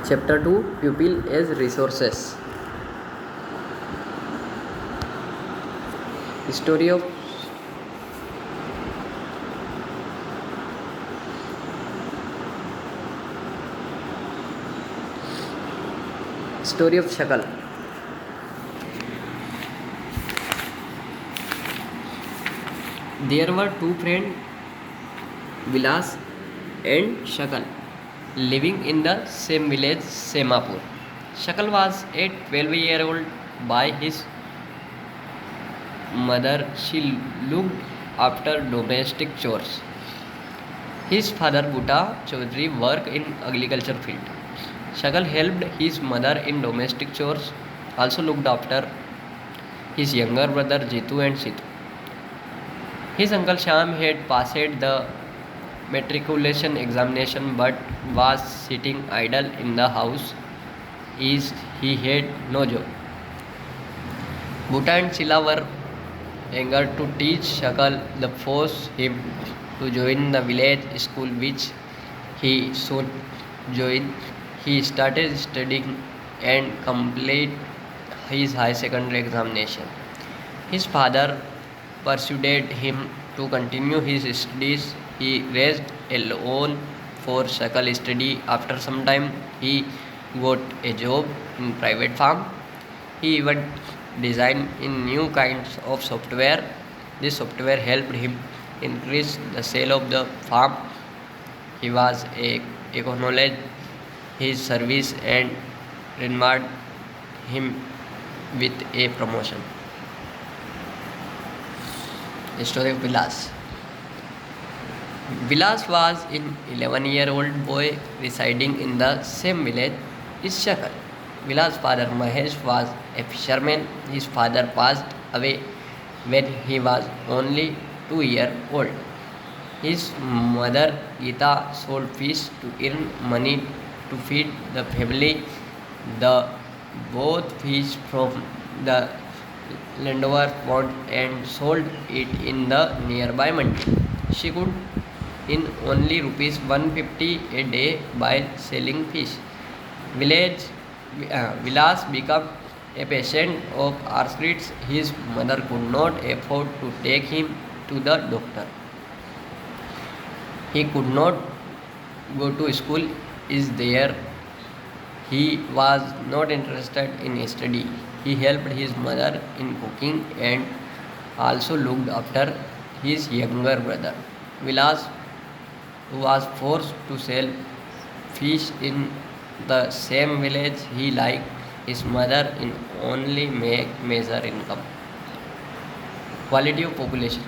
Chapter 2, Pupil as Resources. Story of Shakal. There were two friends, Vilas and Shakal, living in the same village, Semapur. Shakal was a 12-year-old by his mother. She looked after domestic chores. His father, Bhutta Chaudhary, worked in agriculture field. Shakal helped his mother in domestic chores, also looked after his younger brother Jitu and Situ. His uncle Sham had passed the matriculation examination but was sitting idle in the house as he had no job. Bhutta and Chila were eager to teach Shakal. They forced him to join the village school, which he soon joined. He started studying and completed his high secondary examination. His father persuaded him to continue his studies. He raised a loan for Shakal study. After some time, he got a job in private farm. He even designed in new kinds of software. This software helped him increase the sale of the farm. He was acknowledged his service and rewarded him with a promotion. The story of Vilas. Vilas was an 11-year-old boy residing in the same village as Shakal. Vilas' father Mahesh was a fisherman. His father passed away when he was only 2 years old. His mother Geeta sold fish to earn money to feed the family. The both fish from the landowner pond and sold it in the nearby mandi. She could earn only rupees 150 a day by selling fish. Village Vilas became a patient of arthritis. His mother could not afford to take him to the doctor. He could not go to school. Is there? He was not interested in study. He helped his mother in cooking and also looked after his younger brother. Vilas, who was forced to sell fish in the same village, he liked his mother in only measure income. Quality of population.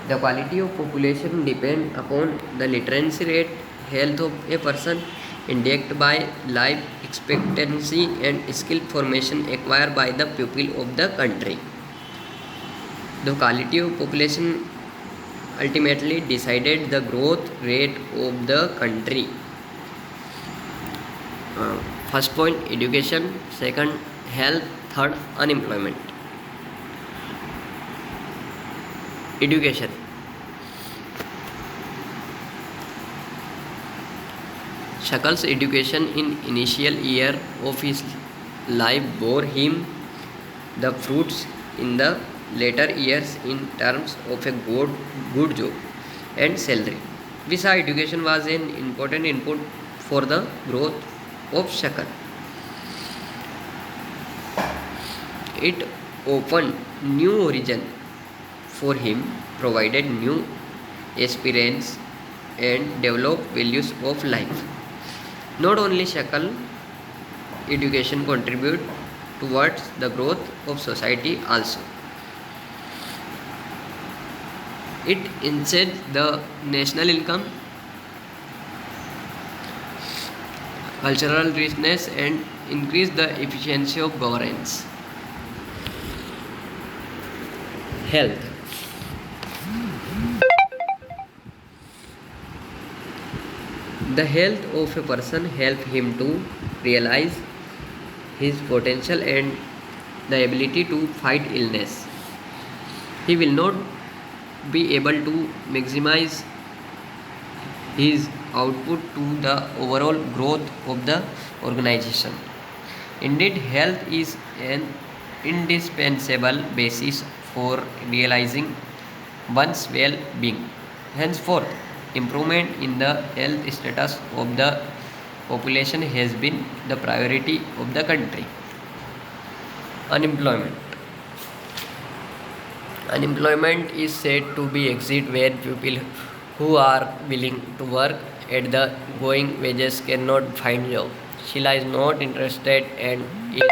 The quality of population depends upon the literacy rate, health of a person, indexed by life expectancy and skill formation acquired by the people of the country. The quality of population ultimately decided the growth rate of the country. First point, education. Second, health. Third, unemployment. Education. Shakal's education in initial year of his life bore him the fruits in the later years in terms of a good job and salary. Visa education was an important input for the growth of Shakal. It opened new horizon for him, provided new experience and developed values of life. Not only Shakal education contribute towards the growth of society also. It enhanced the national income, cultural richness and increased the efficiency of governance. Health. The health of a person help him to realize his potential and the ability to fight illness. He will not be able to maximize his output to the overall growth of the organization. Indeed, health is an indispensable basis for realizing one's well-being. Henceforth, improvement in the health status of the population has been the priority of the country. Unemployment. Unemployment is said to be exist when people who are willing to work at the going wages cannot find job. Sheila is not interested and is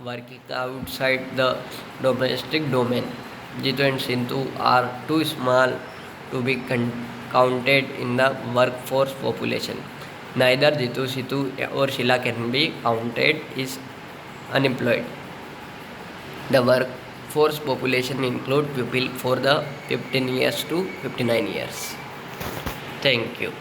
working outside the domestic domain. Jitu and Sintu are too small to be counted in the workforce population. Neither Jitu, Situ or Sheila can be counted is unemployed. The workforce population include people for the 15 years to 59 years. Thank you.